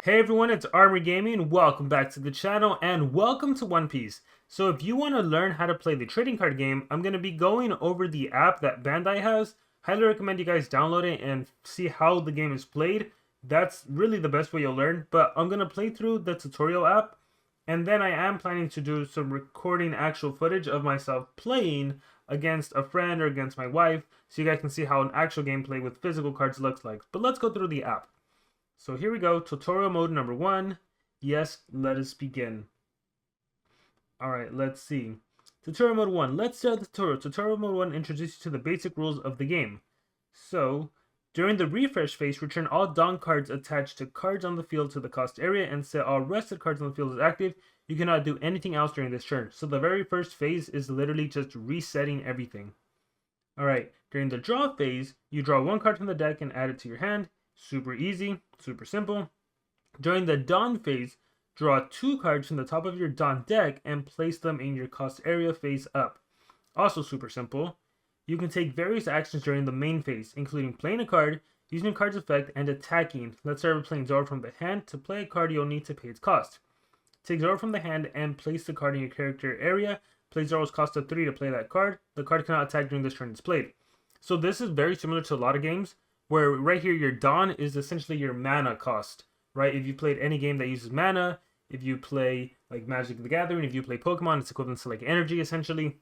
Hey everyone, it's Armor Gaming. Welcome back to the channel and welcome to One Piece. So if you want to learn how to play the trading card game, I'm going to be going over the app that Bandai has. Highly recommend you guys download it and see how the game is played. That's really the best way you'll learn. But I'm going to play through the tutorial app, and then I am planning to do some recording actual footage of myself playing against a friend or against my wife, so you guys can see how an actual gameplay with physical cards looks like. But let's go through the app. So here we go, tutorial mode number 1. Yes, let us begin. Alright, let's see. Tutorial mode 1. Let's start the tutorial. Tutorial mode 1 introduces you to the basic rules of the game. So, during the refresh phase, return all Dawn cards attached to cards on the field to the cost area and set all rested cards on the field as active. You cannot do anything else during this turn. So the very first phase is literally just resetting everything. Alright, during the draw phase, you draw one card from the deck and add it to your hand. Super easy, super simple. During the Dawn phase, draw 2 cards from the top of your Dawn deck and place them in your cost area face up. Also super simple. You can take various actions during the main phase, including playing a card, using a card's effect, and attacking. Let's start with playing Zoro from the hand. To play a card, you'll need to pay its cost. Take Zoro from the hand and place the card in your character area. Play Zoro's cost of 3 to play that card. The card cannot attack during this turn it's played. So this is very similar to a lot of games, where right here your Dawn is essentially your mana cost, right? If you played any game that uses mana, if you play like Magic the Gathering, if you play Pokemon, it's equivalent to like energy essentially.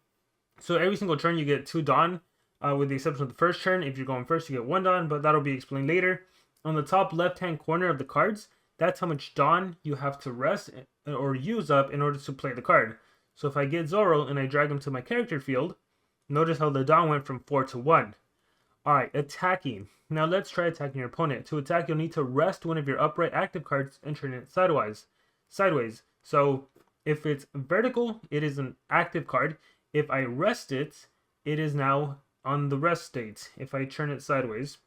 So every single turn you get 2 Dawn, with the exception of the first turn. If you're going first, you get 1 Dawn, but that'll be explained later. On the top left-hand corner of the cards, that's how much Dawn you have to rest or use up in order to play the card. So if I get Zoro and I drag him to my character field, notice how the Dawn went from 4 to 1. Alright, attacking. Now let's try attacking your opponent. To attack, you'll need to rest one of your upright active cards and turn it sideways. So if it's vertical, it is an active card. If I rest it, it is now on the rest state. If I turn it sideways,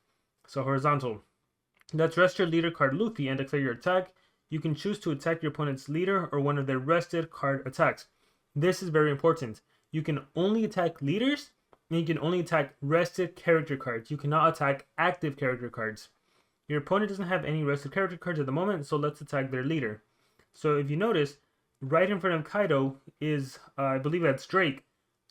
so horizontal. Let's rest your leader card Luffy and declare your attack. You can choose to attack your opponent's leader or one of their rested card attacks. This is very important. You can only attack leaders, and you can only attack rested character cards. You cannot attack active character cards. Your opponent doesn't have any rested character cards at the moment, so let's attack their leader. So if you notice, right in front of Kaido is, I believe that's Drake.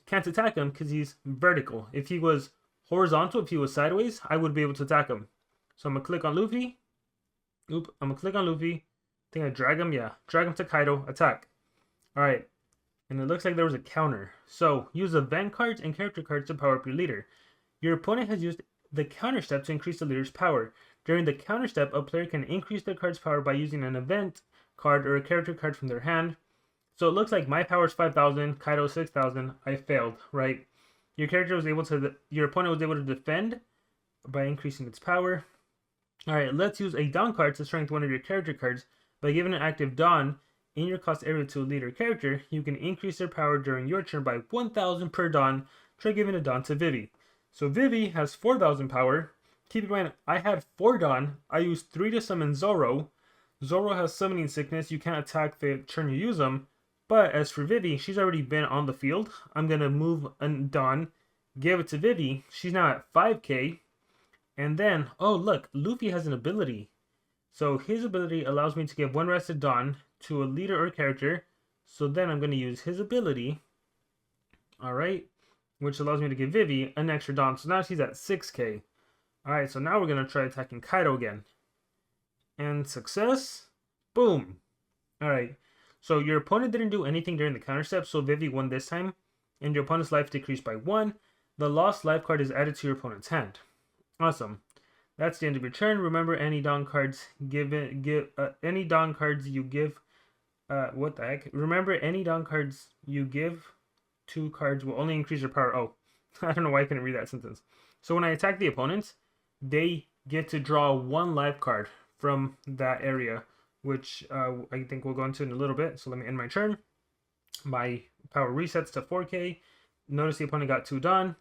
Can't attack him because he's vertical. If he was horizontal, if he was sideways, I would be able to attack him. So I'm going to click on Luffy. I'm going to click on Luffy. I think I drag him, yeah. Drag him to Kaido, attack. Alright. And it looks like there was a counter. So, use event cards and character cards to power up your leader. Your opponent has used the counter step to increase the leader's power. During the counter step, a player can increase their card's power by using an event card or a character card from their hand. So it looks like my power is 5,000, Kaido 6,000. I failed, right? Your opponent was able to defend by increasing its power. Alright, let's use a Dawn card to strengthen one of your character cards. By giving an active Dawn in your cost area to a leader character, you can increase their power during your turn by 1,000 per Dawn. Try giving a Dawn to Vivi. So Vivi has 4,000 power. Keep in mind, I had 4 Dawn. I used 3 to summon Zoro. Zoro has summoning sickness. You can't attack the turn you use them. But as for Vivi, she's already been on the field. I'm going to move a Dawn, give it to Vivi. She's now at 5k. And then, oh look, Luffy has an ability. So his ability allows me to give 1 rested Dawn to a leader or character. So then I'm going to use his ability. Alright. Which allows me to give Vivi an extra Dawn. So now she's at 6k. Alright, so now we're going to try attacking Kaido again. And success. Boom. Alright. So your opponent didn't do anything during the counter step. So Vivi won this time. And your opponent's life decreased by 1. The lost life card is added to your opponent's hand. Awesome. That's the end of your turn. Remember, any Dawn cards any Dawn cards you give. What the heck? Remember, any Dawn cards you give 2 cards will only increase your power. Oh, I don't know why I couldn't read that sentence. So when I attack the opponent, they get to draw 1 life card from that area, which I think we'll go into in a little bit. So let me end my turn. My power resets to 4k. Notice the opponent got 2 Dawn.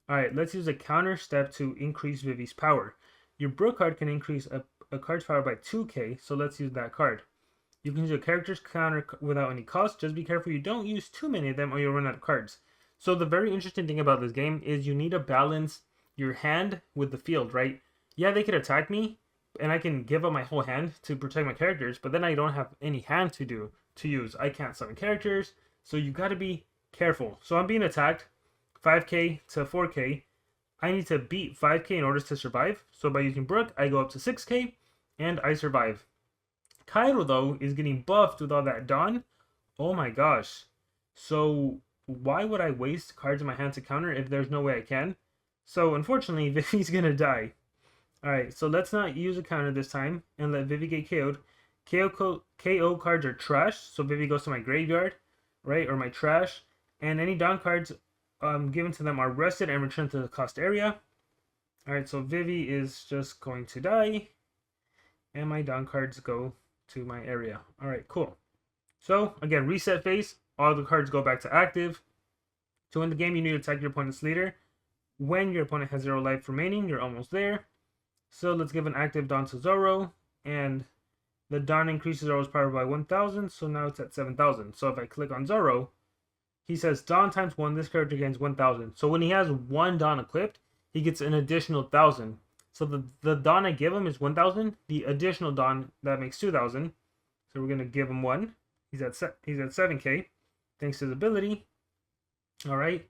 Alright, let's use a counter step to increase Vivi's power. Your Brook card can increase a card's power by 2k, so let's use that card. You can use a character's counter without any cost. Just be careful you don't use too many of them or you'll run out of cards. So the very interesting thing about this game is you need to balance your hand with the field, right? Yeah, they could attack me, and I can give up my whole hand to protect my characters, but then I don't have any hand to use. I can't summon characters, so you got to be careful. So I'm being attacked 5k to 4k. I need to beat 5k in order to survive. So by using Brook, I go up to 6k and I survive. Kaido though is getting buffed with all that Dawn. Oh my gosh. So why would I waste cards in my hand to counter if there's no way I can? So unfortunately, Vivi's gonna die. Alright, so let's not use a counter this time and let Vivi get KO'd. KO cards are trash, so Vivi goes to my graveyard, right, or my trash. And any Dawn cards given to them are rested and returned to the cost area. Alright, so Vivi is just going to die. And my Dawn cards go to my area. Alright, cool. So, again, reset phase. All the cards go back to active. To win the game, you need to attack your opponent's leader. When your opponent has 0 life remaining, you're almost there. So let's give an active Dawn to Zoro. And the Dawn increases Zoro's power by 1,000. So now it's at 7,000. So if I click on Zoro, he says Dawn times 1. This character gains 1,000. So when he has 1 Dawn equipped, he gets an additional 1,000. So the Dawn I give him is 1,000. The additional Dawn, that makes 2,000. So we're going to give him 1. He's at 7k. Thanks to his ability. Alright.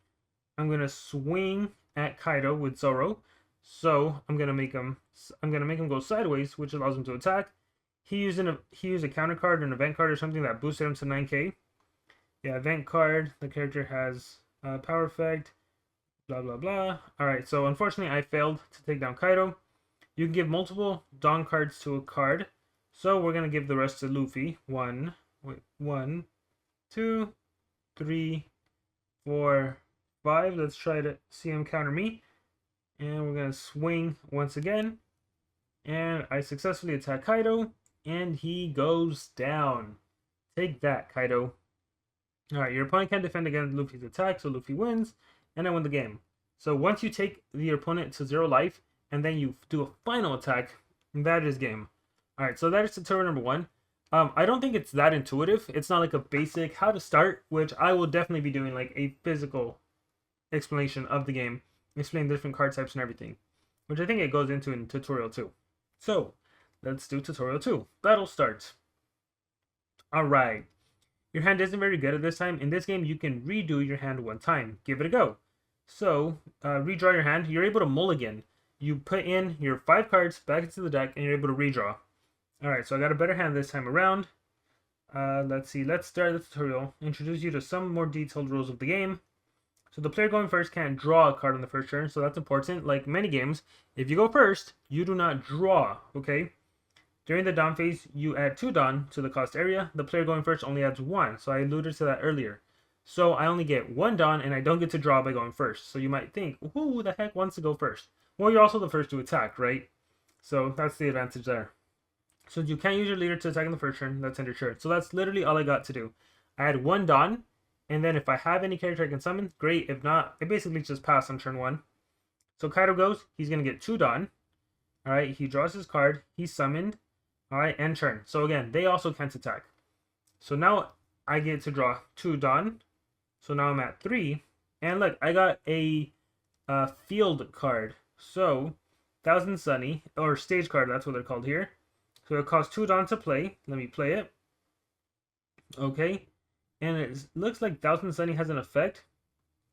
I'm going to swing at Kaido with Zoro. So I'm gonna make him go sideways, which allows him to attack. He used a counter card, an event card, or something that boosted him to 9k. Yeah, event card. The character has power effect. Blah blah blah. All right. So unfortunately, I failed to take down Kaido. You can give multiple Dawn cards to a card. So we're gonna give the rest to Luffy. 1, 2, 3, 4, 5. Let's try to see him counter me. And we're going to swing once again. And I successfully attack Kaido. And he goes down. Take that, Kaido. Alright, your opponent can defend against Luffy's attack, so Luffy wins. And I win the game. So once you take your opponent to 0 life, and then you do a final attack, that is game. Alright, so that is tutorial number 1. I don't think it's that intuitive. It's not like a basic how to start, which I will definitely be doing like a physical explanation of the game. Explain different card types and everything, which I think it goes into in tutorial 2. So let's do tutorial 2. Battle starts. Alright. Your hand isn't very good at this time. In this game, you can redo your hand 1 time. Give it a go. So, redraw your hand. You're able to mulligan. You put in your 5 cards back into the deck, and you're able to redraw. Alright, so I got a better hand this time around. Let's see. Let's start the tutorial. Introduce you to some more detailed rules of the game. So the player going first can't draw a card on the first turn, so that's important. Like many games, if you go first, you do not draw, okay? During the Dawn phase, you add 2 Dawn to the cost area. The player going first only adds 1, so I alluded to that earlier. So I only get 1 Dawn, and I don't get to draw by going first. So you might think, who the heck wants to go first? Well, you're also the first to attack, right? So that's the advantage there. So you can't use your leader to attack in the first turn. That's under shirt. So that's literally all I got to do. I had 1 Dawn. And then if I have any character I can summon, great. If not, I basically just pass on turn 1. So Kaido goes. He's going to get 2 Dawn. Alright, he draws his card. He's summoned. Alright, end turn. So again, they also can't attack. So now I get to draw 2 Dawn. So now I'm at 3. And look, I got a field card. So, Thousand Sunny, or stage card, that's what they're called here. So it costs 2 Dawn to play. Let me play it. Okay. And it looks like Thousand Sunny has an effect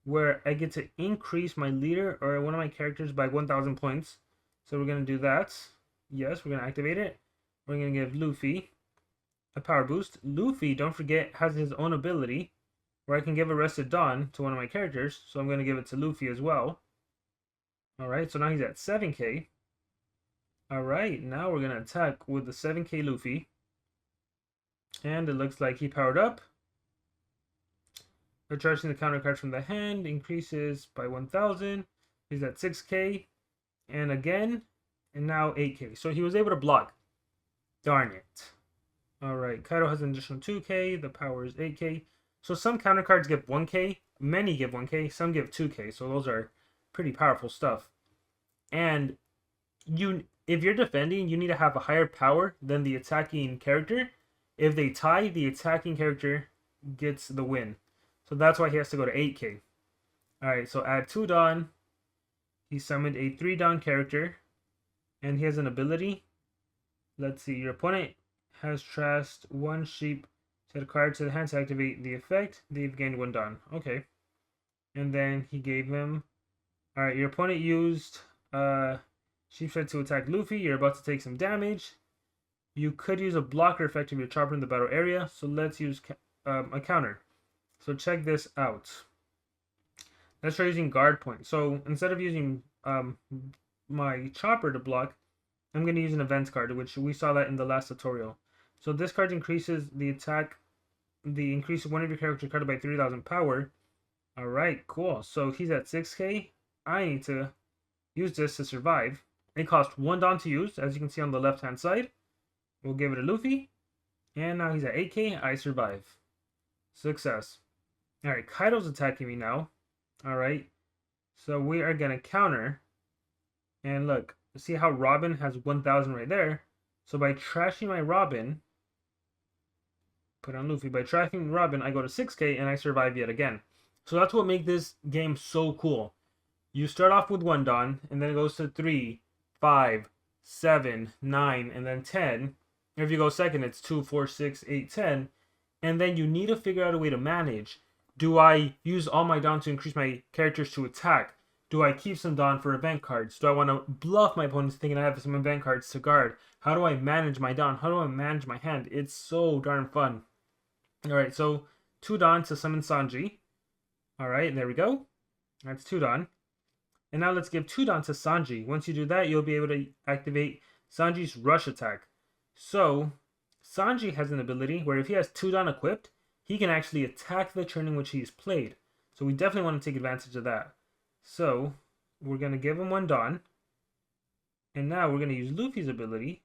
where I get to increase my leader or one of my characters by 1,000 points. So we're going to do that. Yes, we're going to activate it. We're going to give Luffy a power boost. Luffy, don't forget, has his own ability where I can give Arrested Dawn to one of my characters. So I'm going to give it to Luffy as well. Alright, so now he's at 7k. Alright, now we're going to attack with the 7k Luffy. And it looks like he powered up. Recharging the counter card from the hand increases by 1,000. He's at 6k. And again. And now 8k. So he was able to block. Darn it. Alright. Kaido has an additional 2k. The power is 8k. So some counter cards give 1k. Many give 1k. Some give 2k. So those are pretty powerful stuff. And if you're defending, you need to have a higher power than the attacking character. If they tie, the attacking character gets the win. So that's why he has to go to 8k. Alright, so add 2 Dawn. He summoned a 3 Dawn character. And he has an ability let's see. Your opponent has trashed one sheep. Set a card to the hand to activate the effect. They've gained 1 Dawn. Okay. And then he gave him. Alright, your opponent used sheep shed to attack Luffy. You're about to take some damage. You could use a blocker effect if you're chopper in the battle area. So let's use a counter. So check this out. Let's try using guard point. So instead of using my chopper to block, I'm going to use an events card, which we saw that in the last tutorial. So this card increases the attack, the increase of one of your character card by 3,000 power. Alright, cool. So he's at 6k. I need to use this to survive. It costs 1 Dawn to use, as you can see on the left hand side. We'll give it a Luffy. And now he's at 8k. I survive. Success. Alright, Kaido's attacking me now. Alright. So we are going to counter. And look, see how Robin has 1,000 right there. So by trashing my Robin, put on Luffy, by trashing Robin, I go to 6k and I survive yet again. So that's what makes this game so cool. You start off with 1 Dawn, and then it goes to 3, 5, 7, 9, and then 10. If you go second, it's 2, 4, 6, 8, 10. And then you need to figure out a way to manage. Do I use all my Dawn to increase my characters to attack? Do I keep some Dawn for event cards? Do I want to bluff my opponents thinking I have some event cards to guard? How do I manage my Dawn? How do I manage my hand? It's so darn fun. Alright, so 2 Dawn to summon Sanji. Alright, there we go. That's 2 Dawn. And now let's give 2 Dawn to Sanji. Once you do that, you'll be able to activate Sanji's rush attack. So, Sanji has an ability where if he has 2 Dawn equipped, he can actually attack the turn in which he's played. So we definitely want to take advantage of that. So, we're going to give him 1 Dawn. And now we're going to use Luffy's ability.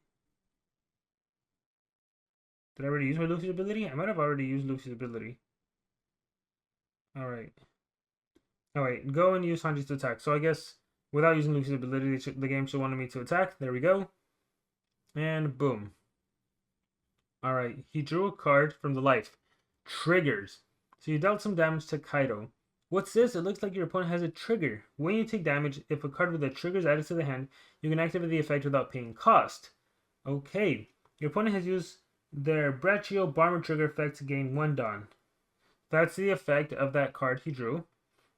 Did I already use my Luffy's ability? I might have already used Luffy's ability. Alright. Alright, go and use Sanji's to attack. So I guess without using Luffy's ability, the game still wanted me to attack. There we go. And boom. Alright, he drew a card from the life. Triggers. So you dealt some damage to Kaido. What's this? It looks like your opponent has a trigger. When you take damage, if a card with a trigger is added to the hand, you can activate the effect without paying cost. Okay. Your opponent has used their Braccio Bomber trigger effect to gain 1 Dawn. That's the effect of that card he drew,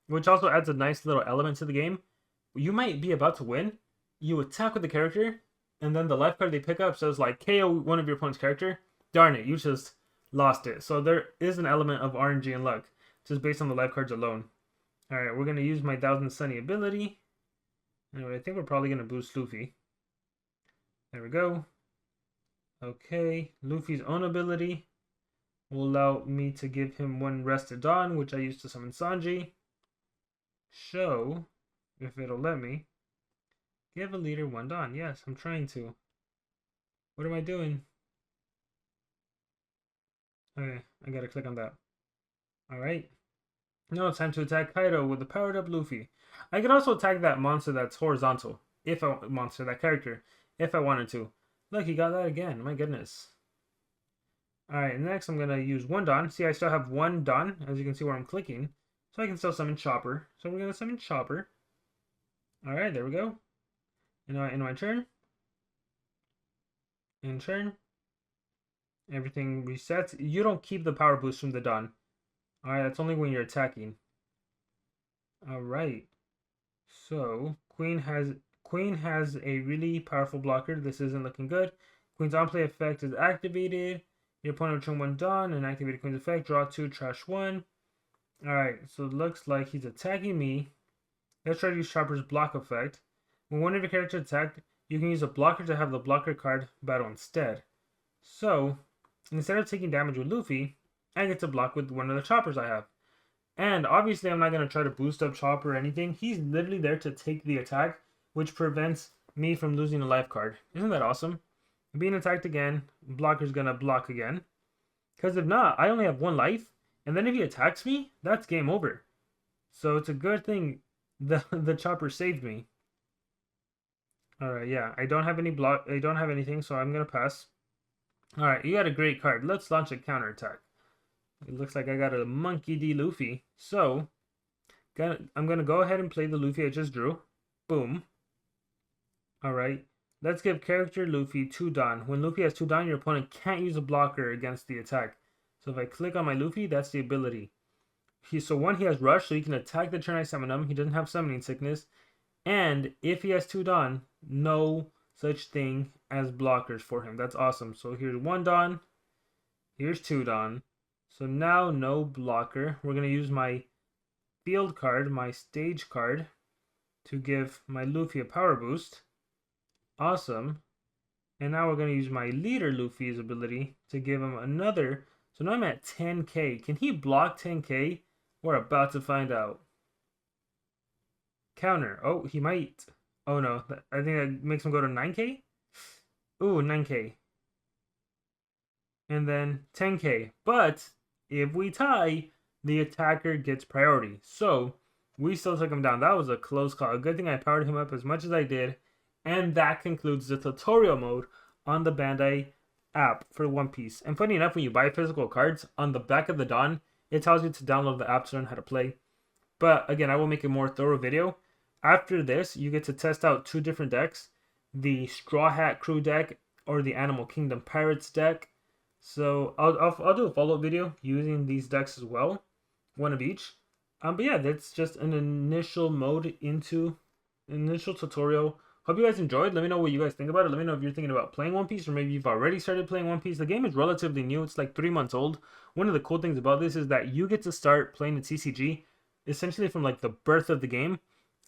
which also adds a nice little element to the game. You might be about to win. You attack with the character, and then the life card they pick up says like KO one of your opponent's character. Darn it, you just lost it. So there is an element of RNG and luck, just based on the life cards alone. Alright, we're going to use my 1000 Sunny ability. Anyway, I think we're probably going to boost Luffy. There we go. Okay, Luffy's own ability will allow me to give him 1 Rested Dawn, which I used to summon Sanji. Show, if it'll let me, give a leader 1 Dawn. Yes, I'm trying to. What am I doing? Okay, I gotta click on that. Alright. Now it's time to attack Kaido with the powered up Luffy. I could also attack that monster that's horizontal. That character. If I wanted to. Look, he got that again. My goodness. Alright, next I'm gonna use 1 Dawn. See, I still have 1 Dawn, as you can see where I'm clicking. So I can still summon Chopper. So we're gonna summon Chopper. Alright, there we go. And now in my turn. In turn. Everything resets. You don't keep the power boost from the Dawn. Alright, that's only when you're attacking. Alright. So, Queen has a really powerful blocker. This isn't looking good. Queen's on-play effect is activated. Your opponent return 1 Dawn and activate Queen's effect. Draw 2, trash 1. Alright, so it looks like he's attacking me. Let's try to use Chopper's block effect. When one of your characters attacked, you can use a blocker to have the blocker card battle instead. So, instead of taking damage with Luffy, I get to block with one of the Choppers I have. And obviously I'm not going to try to boost up Chopper or anything. He's literally there to take the attack, which prevents me from losing a life card. Isn't that awesome? Being attacked again, blocker's going to block again. Because if not, I only have 1 life. And then if he attacks me, that's game over. So it's a good thing the Chopper saved me. Alright, yeah. I don't have anything, so I'm going to pass. Alright, you got a great card. Let's launch a counterattack. It looks like I got a Monkey D. Luffy. So, I'm going to go ahead and play the Luffy I just drew. Boom. Alright. Let's give character Luffy 2 Dawn. When Luffy has 2 Dawn, your opponent can't use a blocker against the attack. So if I click on my Luffy, that's the ability. So one, he has Rush, so he can attack the turn I summon him. He doesn't have Summoning Sickness. And if he has 2 Dawn, no such thing as blockers for him. That's awesome. So here's 1 Dawn. Here's 2 Dawn. So now no blocker. We're going to use my field card, my stage card, to give my Luffy a power boost. Awesome. And now we're going to use my leader Luffy's ability to give him another. So now I'm at 10k. Can he block 10k? We're about to find out. Counter. Oh, he might. Oh no, I think that makes him go to 9k? Ooh, 9k. And then 10k. But if we tie, the attacker gets priority. So we still took him down. That was a close call. A good thing I powered him up as much as I did. And that concludes the tutorial mode on the Bandai app for One Piece. And funny enough, when you buy physical cards, on the back of the Dawn, it tells you to download the app to learn how to play. But again, I will make a more thorough video. After this, you get to test out 2 different decks. The Straw Hat Crew deck or the Animal Kingdom Pirates deck. So I'll do a follow-up video using these decks as well. One of each. But yeah, that's just an initial tutorial. Hope you guys enjoyed. Let me know what you guys think about it. Let me know if you're thinking about playing One Piece or maybe you've already started playing One Piece. The game is relatively new. It's like 3 months old. One of the cool things about this is that you get to start playing the TCG essentially from like the birth of the game,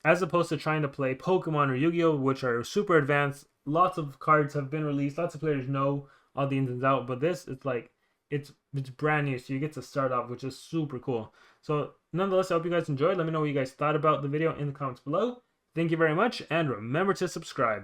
as opposed to trying to play Pokemon or Yu-Gi-Oh, which are super advanced. Lots of cards have been released. Lots of players know all the ins and outs. But this, it's like, it's brand new. So you get to start off, which is super cool. So nonetheless, I hope you guys enjoyed. Let me know what you guys thought about the video in the comments below. Thank you very much, and remember to subscribe.